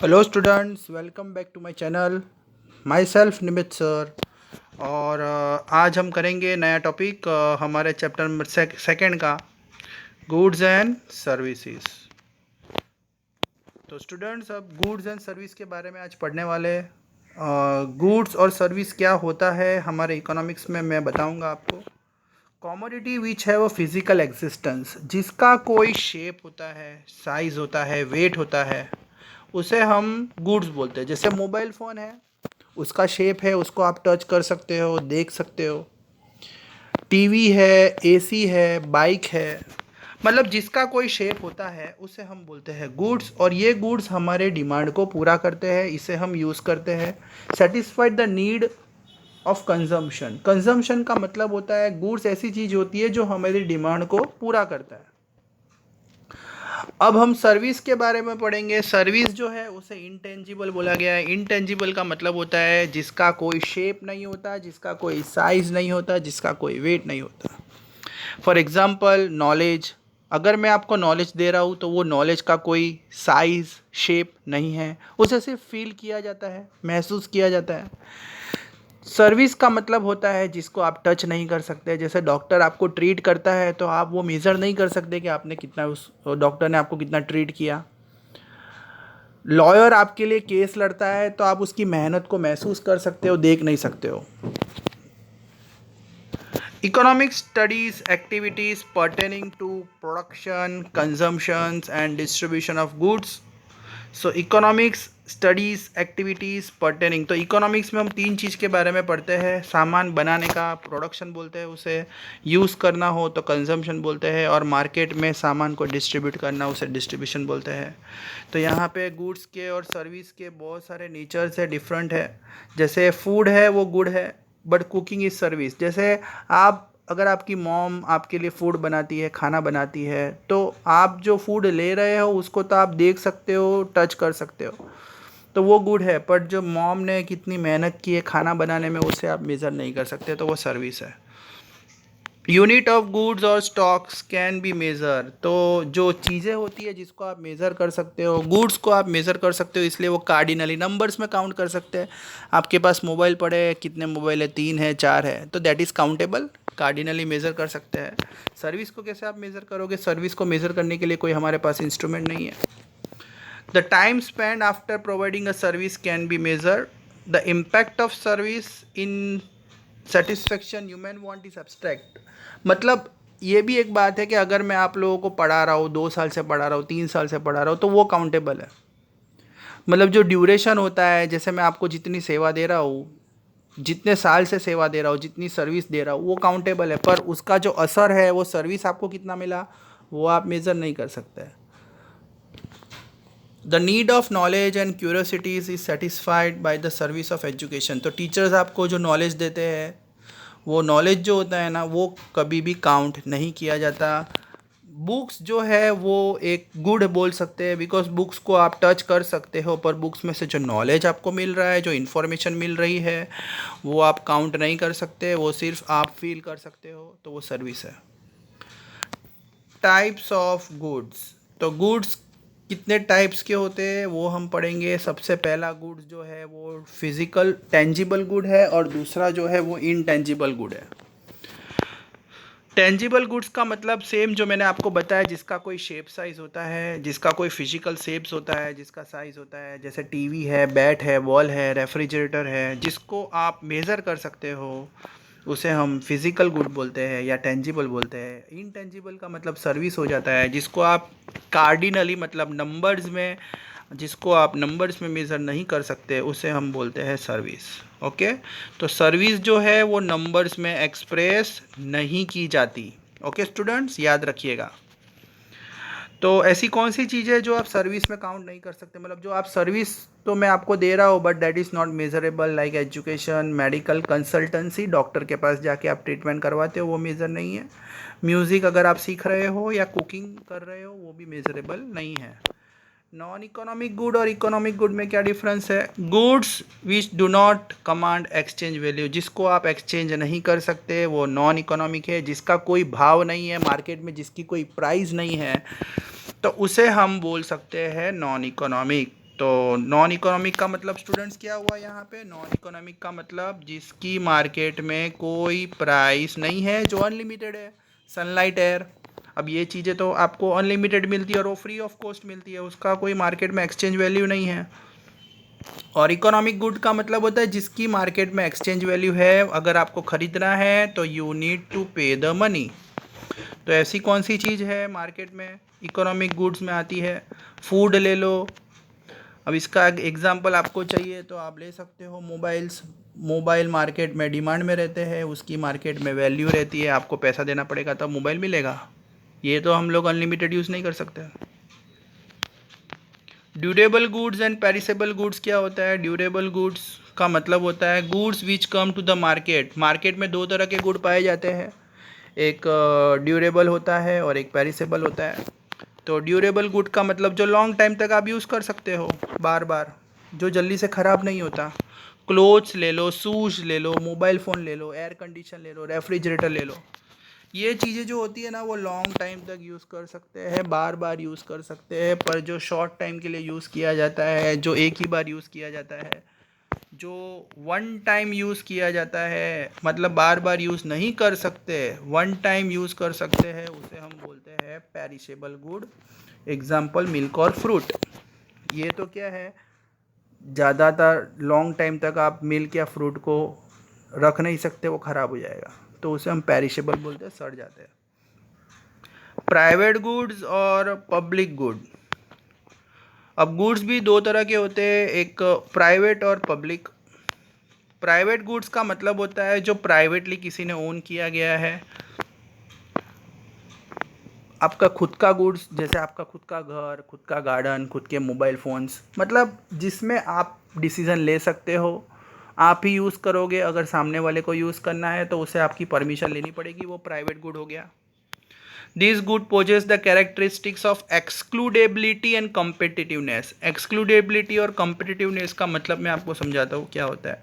Hello students, welcome back to my channel. Myself Nimit sir. और आज हम करेंगे नया टॉपिक हमारे चैप्टर नंबर सेकेंड का, गुड्स एंड सर्विसेज। तो स्टूडेंट्स, अब गुड्स एंड सर्विस के बारे में आज पढ़ने वाले। गुड्स और सर्विस क्या होता है हमारे इकोनॉमिक्स में मैं बताऊंगा आपको। कॉमोडिटी विच है वो फिजिकल एग्जिस्टेंस, जिसका कोई शेप होता है, साइज होता है, वेट होता है, उसे हम गुड्स बोलते हैं। जैसे मोबाइल फ़ोन है, उसका शेप है, उसको आप टच कर सकते हो, देख सकते हो। टीवी है, एसी है, बाइक है, मतलब जिसका कोई शेप होता है उसे हम बोलते हैं गुड्स। और ये गुड्स हमारे डिमांड को पूरा करते हैं, इसे हम यूज़ करते हैं। Satisfied the need of consumption. Consumption का मतलब होता है गुड्स ऐसी चीज़ होती है जो हमारी डिमांड को पूरा करता है। अब हम सर्विस के बारे में पढ़ेंगे। सर्विस जो है उसे इंटेंजिबल बोला गया है। इंटेंजिबल का मतलब होता है जिसका कोई शेप नहीं होता, जिसका कोई साइज नहीं होता, जिसका कोई वेट नहीं होता। For example knowledge. अगर मैं आपको नॉलेज दे रहा हूँ तो वो नॉलेज का कोई साइज शेप नहीं है, उसे सिर्फ फील किया जाता है, महसूस किया जाता है। सर्विस का मतलब होता है जिसको आप टच नहीं कर सकते। जैसे डॉक्टर आपको ट्रीट करता है तो आप वो मेज़र नहीं कर सकते कि आपने कितना, उस डॉक्टर ने आपको कितना ट्रीट किया। लॉयर आपके लिए केस लड़ता है तो आप उसकी मेहनत को महसूस कर सकते हो, देख नहीं सकते हो। Economic studies activities pertaining to production, consumptions and distribution of goods. So economics studies activities pertaining, तो इकोनॉमिक्स में हम तीन चीज़ के बारे में पढ़ते हैं। सामान बनाने का प्रोडक्शन बोलते हैं उसे, यूज़ करना हो तो कंजम्पशन बोलते हैं, और मार्केट में सामान को डिस्ट्रीब्यूट करना उसे डिस्ट्रीब्यूशन बोलते हैं। तो यहाँ पे गुड्स के और सर्विस के बहुत सारे नेचर्स है, डिफरेंट है। जैसे फूड है वो गुड है, बट कुकिंग इज़ सर्विस। जैसे आप, अगर आपकी मॉम आपके लिए फूड बनाती है, खाना बनाती है, तो आप जो फूड ले रहे हो उसको तो आप देख सकते हो, टच कर सकते हो, तो वो गुड है। पर जो मॉम ने कितनी मेहनत की है खाना बनाने में, उसे आप मेज़र नहीं कर सकते, तो वो सर्विस है। यूनिट ऑफ गुड्स और स्टॉक्स कैन बी मेज़र, तो जो चीज़ें होती है जिसको आप मेज़र कर सकते हो, गुड्स को आप मेज़र कर सकते हो, इसलिए वो कार्डिनली नंबर्स में काउंट कर सकते हैं। आपके पास मोबाइल पड़े हैं, कितने मोबाइल है, 3 है, 4 है, तो that is countable, cardinally measure कर सकते हैं। सर्विस को कैसे आप मेज़र करोगे? सर्विस को मेज़र करने के लिए कोई हमारे पास इंस्ट्रूमेंट नहीं है। The time spend after providing a service can be measure. The impact of service in satisfaction human want is abstract. मतलब ये भी एक बात है कि अगर मैं आप लोगों को पढ़ा रहा हूँ, 2 साल से पढ़ा रहा हूँ, 3 साल से पढ़ा रहा हूँ, तो वो काउंटेबल है। मतलब जो ड्यूरेशन होता है, जैसे मैं आपको जितनी सेवा दे रहा हूँ, जितने साल से सेवा दे रहा हूँ, जितनी सर्विस दे रहा हूँ, वो काउंटेबल है। पर उसका जो असर है, वो सर्विस आपको कितना मिला, वो आप मेज़र नहीं कर सकते। The need of knowledge and curiosities is satisfied by the service of education. तो टीचर्स आपको जो नॉलेज देते हैं, वो नॉलेज जो होता है ना, वो कभी भी काउंट नहीं किया जाता। बुक्स जो है वो एक गुड बोल सकते हैं, बिकॉज बुक्स को आप टच कर सकते हो, पर बुक्स में से जो नॉलेज आपको मिल रहा है, जो इन्फॉर्मेशन मिल रही है, वो आप काउंट नहीं कर सकते, वो सिर्फ आप फील कर सकते हो, तो वो सर्विस है। टाइप्स ऑफ गुड्स, तो गुड्स कितने टाइप्स के होते हैं वो हम पढ़ेंगे। सबसे पहला गुड्स जो है वो फिजिकल टेंजिबल गुड है, और दूसरा जो है वो इनटेंजिबल गुड है। टेंजिबल गुड्स का मतलब सेम जो मैंने आपको बताया, जिसका कोई शेप साइज होता है, जिसका कोई फिजिकल शेप्स होता है, जिसका साइज होता है, जैसे टीवी है, बैट है, वॉल है, रेफ्रिजरेटर है, जिसको आप मेज़र कर सकते हो, उसे हम फिजिकल गुड बोलते हैं या टेंजिबल बोलते हैं। इनटेंजिबल का मतलब सर्विस हो जाता है, जिसको आप कार्डिनली, मतलब नंबर्स में, जिसको आप नंबर्स में मेज़र नहीं कर सकते, उसे हम बोलते हैं सर्विस। ओके, तो सर्विस जो है वो नंबर्स में एक्सप्रेस नहीं की जाती। ओके स्टूडेंट्स, याद रखिएगा। तो ऐसी कौन सी चीज़ है जो आप सर्विस में काउंट नहीं कर सकते? मतलब जो आप सर्विस तो मैं आपको दे रहा हूँ, but that is not measurable, like education, medical consultancy, doctor के पास जाके आप ट्रीटमेंट करवाते हो, वो मेज़र नहीं है। म्यूज़िक अगर आप सीख रहे हो या कुकिंग कर रहे हो, वो भी मेजरेबल नहीं है। नॉन इकोनॉमिक गुड और इकोनॉमिक गुड में क्या डिफरेंस है? Goods which do not command exchange value, जिसको आप एक्सचेंज नहीं कर सकते, वो नॉन इकोनॉमिक है। जिसका कोई भाव नहीं है मार्केट में, जिसकी कोई प्राइस नहीं है, तो उसे हम बोल सकते हैं नॉन इकोनॉमिक। तो नॉन इकोनॉमिक का मतलब स्टूडेंट्स क्या हुआ यहाँ पे? नॉन इकोनॉमिक का मतलब जिसकी मार्केट में कोई प्राइस नहीं है, जो अनलिमिटेड है। सनलाइट, एयर, अब ये चीज़ें तो आपको अनलिमिटेड मिलती है और वो फ्री ऑफ कॉस्ट मिलती है, उसका कोई मार्केट में एक्सचेंज वैल्यू नहीं है। और इकोनॉमिक गुड का मतलब होता है जिसकी मार्केट में एक्सचेंज वैल्यू है, अगर आपको ख़रीदना है तो यू नीड टू पे द मनी। तो ऐसी कौन सी चीज़ है मार्केट में इकोनॉमिक गुड्स में आती है? फूड ले लो। अब इसका एग्जांपल आपको चाहिए तो आप ले सकते हो मोबाइल्स। मोबाइल मार्केट में डिमांड में रहते हैं, उसकी मार्केट में वैल्यू रहती है, आपको पैसा देना पड़ेगा तब मोबाइल मिलेगा। ये तो हम लोग अनलिमिटेड यूज़ नहीं कर सकते। Durable goods and perishable goods क्या होता है? ड्यूरेबल गुड्स का मतलब होता है goods which come to the market. Market में दो तरह के गुड पाए जाते हैं, एक ड्यूरेबल होता है और एक पेरिसेबल होता है। तो ड्यूरेबल गुड का मतलब जो लॉन्ग टाइम तक आप यूज़ कर सकते हो, बार बार, जो जल्दी से ख़राब नहीं होता। क्लोथ्स ले लो, शूज़ ले लो, मोबाइल फ़ोन ले लो, एयर कंडीशन ले लो, रेफ्रिजरेटर ले लो। ये चीज़ें जो होती है ना, वो लॉन्ग टाइम तक यूज़ कर सकते हैं, बार बार यूज़ कर सकते हैं। पर जो शॉर्ट टाइम के लिए यूज़ किया जाता है, जो एक ही बार यूज़ किया जाता है, जो वन टाइम यूज़ किया जाता है, मतलब बार बार यूज़ नहीं कर सकते, वन टाइम यूज़ कर सकते हैं, उसे हम बोलते हैं पेरिशेबल गुड। एग्जाम्पल मिल्क और फ्रूट। ये तो क्या है, ज़्यादातर लॉन्ग टाइम तक आप मिल्क या फ्रूट को रख नहीं सकते, वो ख़राब हो जाएगा, तो उसे हम पेरिशेबल बोलते हैं, सड़ जाते हैं। प्राइवेट गुड्स और पब्लिक गुड। अब गुड्स भी दो तरह के होते हैं, एक प्राइवेट और पब्लिक। प्राइवेट गुड्स का मतलब होता है जो प्राइवेटली किसी ने ओन किया गया है। आपका खुद का गुड्स, जैसे आपका खुद का घर, खुद का गार्डन, खुद के मोबाइल फ़ोन्स, मतलब जिसमें आप डिसीज़न ले सकते हो, आप ही यूज़ करोगे। अगर सामने वाले को यूज़ करना है तो उसे आपकी परमिशन लेनी पड़ेगी, वो प्राइवेट गुड हो गया। This good possess the characteristics of excludability and competitiveness. Excludability और कॉम्पिटिटिवनेस का मतलब मैं आपको समझाता हूँ क्या होता है।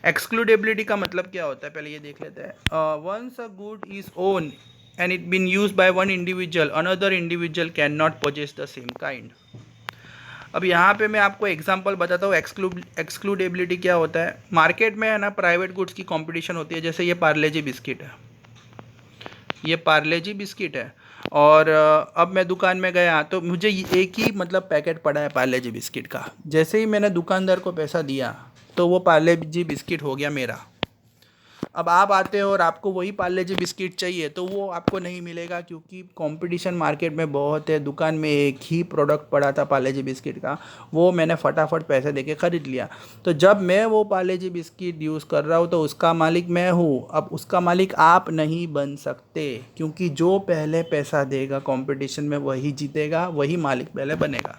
एक्सक्लूडेबिलिटी का मतलब क्या होता है, पहले ये देख लेते हैं। Once a good is own and it been use by one individual, another individual can not possess the same kind. अब यहाँ पे मैं आपको एग्जांपल बताता हूँ एक्सक्लूडेबिलिटी क्या होता है। मार्केट में है ना, प्राइवेट गुड्स की कंपटीशन होती है। जैसे ये पार्ले जी बिस्किट है, ये पार्ले जी बिस्किट है, और अब मैं दुकान में गया तो मुझे एक ही मतलब पैकेट पड़ा है पार्ले जी बिस्किट का। जैसे ही मैंने दुकानदार को पैसा दिया तो वो पार्ले जी बिस्किट हो गया मेरा। अब आप आते हो और आपको वही पार्ले जी बिस्किट चाहिए तो वो आपको नहीं मिलेगा, क्योंकि कंपटीशन मार्केट में बहुत है। दुकान में एक ही प्रोडक्ट पड़ा था पार्ले जी बिस्किट का, वो मैंने फटाफट पैसे देके ख़रीद लिया। तो जब मैं वो पार्ले जी बिस्किट यूज़ कर रहा हूँ तो उसका मालिक मैं हूँ, अब उसका मालिक आप नहीं बन सकते, क्योंकि जो पहले पैसा देगा कंपटीशन में वही जीतेगा, वही मालिक पहले बनेगा।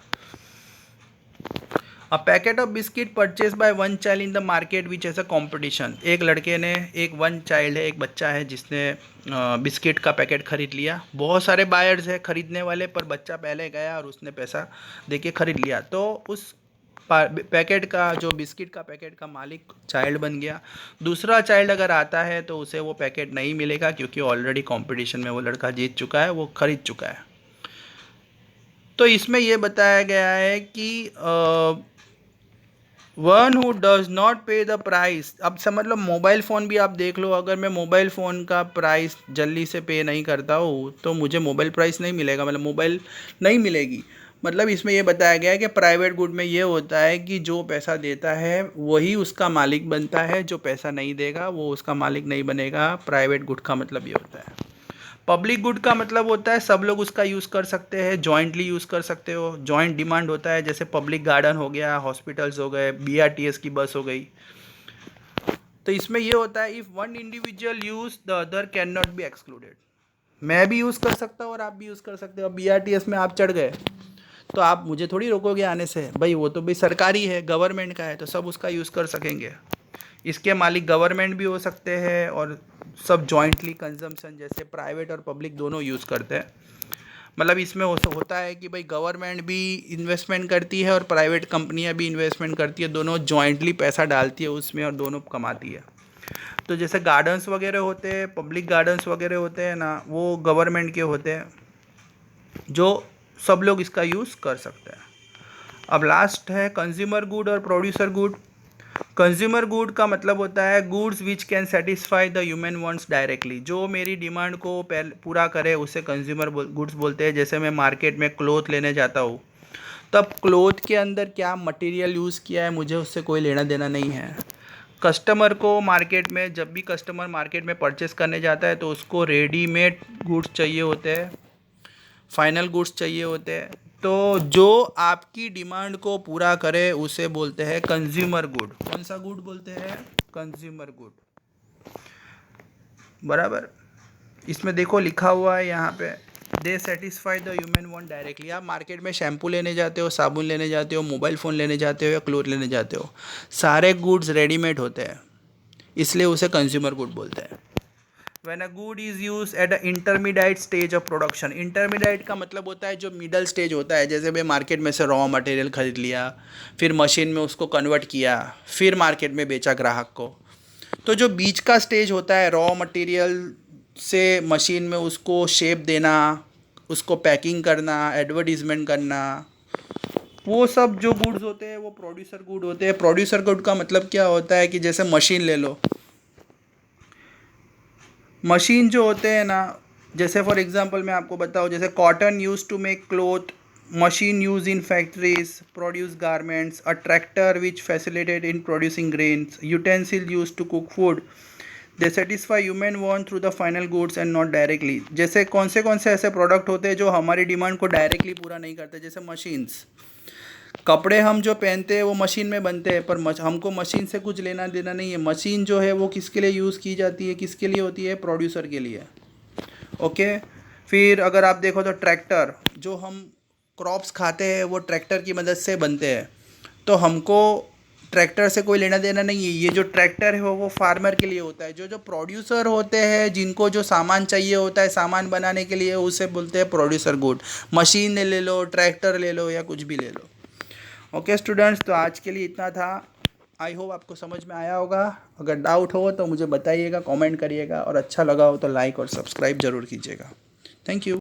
A packet of biscuit purchase by one child in the market which as a competition. एक लड़के ने, एक वन चाइल्ड है, एक बच्चा है जिसने बिस्किट का पैकेट खरीद लिया। बहुत सारे बायर्स हैं खरीदने वाले, पर बच्चा पहले गया और उसने पैसा देके खरीद लिया, तो उस पैकेट का, जो बिस्किट का पैकेट का मालिक चाइल्ड बन गया। दूसरा चाइल्ड अगर आता है तो उसे वो पैकेट नहीं मिलेगा, क्योंकि ऑलरेडी कंपटीशन में वो लड़का जीत चुका है, वो खरीद चुका है। तो इसमें ये बताया गया है कि वन हु डज नॉट पे द प्राइस। अब समझ लो मोबाइल फ़ोन भी आप देख लो, अगर मैं मोबाइल फ़ोन का प्राइस जल्दी से पे नहीं करता हूँ तो मुझे मोबाइल प्राइस नहीं मिलेगा, मतलब मोबाइल नहीं मिलेगी। मतलब इसमें ये बताया गया है कि प्राइवेट गुड में ये होता है कि जो पैसा देता है वही उसका मालिक बनता है, जो पैसा नहीं देगा वो उसका मालिक नहीं बनेगा। प्राइवेट गुड का मतलब ये होता है। पब्लिक गुड का मतलब होता है सब लोग उसका यूज़ कर सकते हैं, जॉइंटली यूज़ कर सकते हो। जॉइंट डिमांड होता है, जैसे पब्लिक गार्डन हो गया, हॉस्पिटल्स हो गए, बीआरटीएस की बस हो गई। तो इसमें ये होता है, if one individual use the other can not be excluded. मैं भी यूज़ कर सकता हूँ और आप भी यूज़ कर सकते हो। बीआरटीएस में आप चढ़ गए तो आप मुझे थोड़ी रोकोगे आने से, भाई वो तो भाई सरकारी है, गवर्नमेंट का है, तो सब उसका यूज़ कर सकेंगे। इसके मालिक गवर्नमेंट भी हो सकते हैं और सब जॉइंटली कंजम्पशन, जैसे प्राइवेट और पब्लिक दोनों यूज़ करते हैं। मतलब इसमें होता है कि भाई गवर्नमेंट भी इन्वेस्टमेंट करती है और प्राइवेट कंपनियां भी इन्वेस्टमेंट करती है, दोनों जॉइंटली पैसा डालती है उसमें और दोनों कमाती है। तो जैसे गार्डन्स वगैरह होते हैं, पब्लिक गार्डन्स वगैरह होते हैं ना, वो गवर्नमेंट के होते हैं, जो सब लोग इसका यूज़ कर सकते हैं। अब लास्ट है कंज्यूमर गुड और प्रोड्यूसर गुड। कंज्यूमर गुड का मतलब होता है goods which can satisfy the human wants directly, जो मेरी डिमांड को पूरा करे उसे कंज्यूमर गुड्स बोलते हैं। जैसे मैं मार्केट में क्लोथ लेने जाता हूँ, तब क्लोथ के अंदर क्या मटेरियल यूज़ किया है मुझे उससे कोई लेना देना नहीं है। कस्टमर को मार्केट में, जब भी कस्टमर मार्केट में परचेस करने जाता है तो उसको रेडीमेड गुड्स चाहिए होते हैं, फाइनल गुड्स चाहिए होते हैं। तो जो आपकी डिमांड को पूरा करे उसे बोलते हैं कंज्यूमर गुड। कौन सा गुड बोलते हैं? Consumer good. बराबर। इसमें देखो लिखा हुआ है यहाँ पे, they satisfy the human want directly. आप मार्केट में शैम्पू लेने जाते हो, साबुन लेने जाते हो, मोबाइल फ़ोन लेने जाते हो या क्लोथ लेने जाते हो, सारे गुड्स रेडीमेड होते हैं, इसलिए उसे कंज्यूमर गुड बोलते हैं। When a good is used at a intermediate stage of production, intermediate का मतलब होता है जो मिडल स्टेज होता है। जैसे मैं मार्केट में से रॉ मटेरियल खरीद लिया, फिर मशीन में उसको कन्वर्ट किया, फिर मार्केट में बेचा ग्राहक को। तो जो बीच का स्टेज होता है, रॉ मटेरियल से मशीन में उसको शेप देना, उसको पैकिंग करना, एडवर्टीजमेंट करना, वो सब जो गुड्स होते हैं वो प्रोड्यूसर गुड होते हैं। प्रोड्यूसर गुड का मतलब क्या होता है कि जैसे मशीन ले लो, मशीन जो होते हैं ना, जैसे फॉर एग्जांपल मैं आपको बताऊँ, जैसे cotton use to make cloth, machine use in factories produce garments, a tractor which facilitate in producing grains, utensil use to cook food, they satisfy human want through the final goods and not directly. जैसे कौन से ऐसे product होते हैं जो हमारी demand को directly पूरा नहीं करते, जैसे मशीन्स। कपड़े हम जो पहनते हैं वो मशीन में बनते हैं, पर हमको मशीन से कुछ लेना देना नहीं है। मशीन जो है वो किसके लिए यूज़ की जाती है, किसके लिए होती है? प्रोड्यूसर के लिए। ओके। फिर अगर आप देखो तो ट्रैक्टर, जो हम क्रॉप्स खाते हैं वो ट्रैक्टर की मदद से बनते हैं, तो हमको ट्रैक्टर से कोई लेना देना नहीं है। ये जो ट्रैक्टर है वो फार्मर के लिए होता है। जो जो प्रोड्यूसर होते हैं, जिनको जो सामान चाहिए होता है सामान बनाने के लिए, उसे बोलते हैं प्रोड्यूसर गुड। मशीन ले लो, ट्रैक्टर ले लो या कुछ भी ले लो। ओके स्टूडेंट्स, तो आज के लिए इतना था। आई होप आपको समझ में आया होगा। अगर डाउट हो तो मुझे बताइएगा, कमेंट करिएगा, और अच्छा लगा हो तो लाइक और सब्सक्राइब ज़रूर कीजिएगा। Thank you.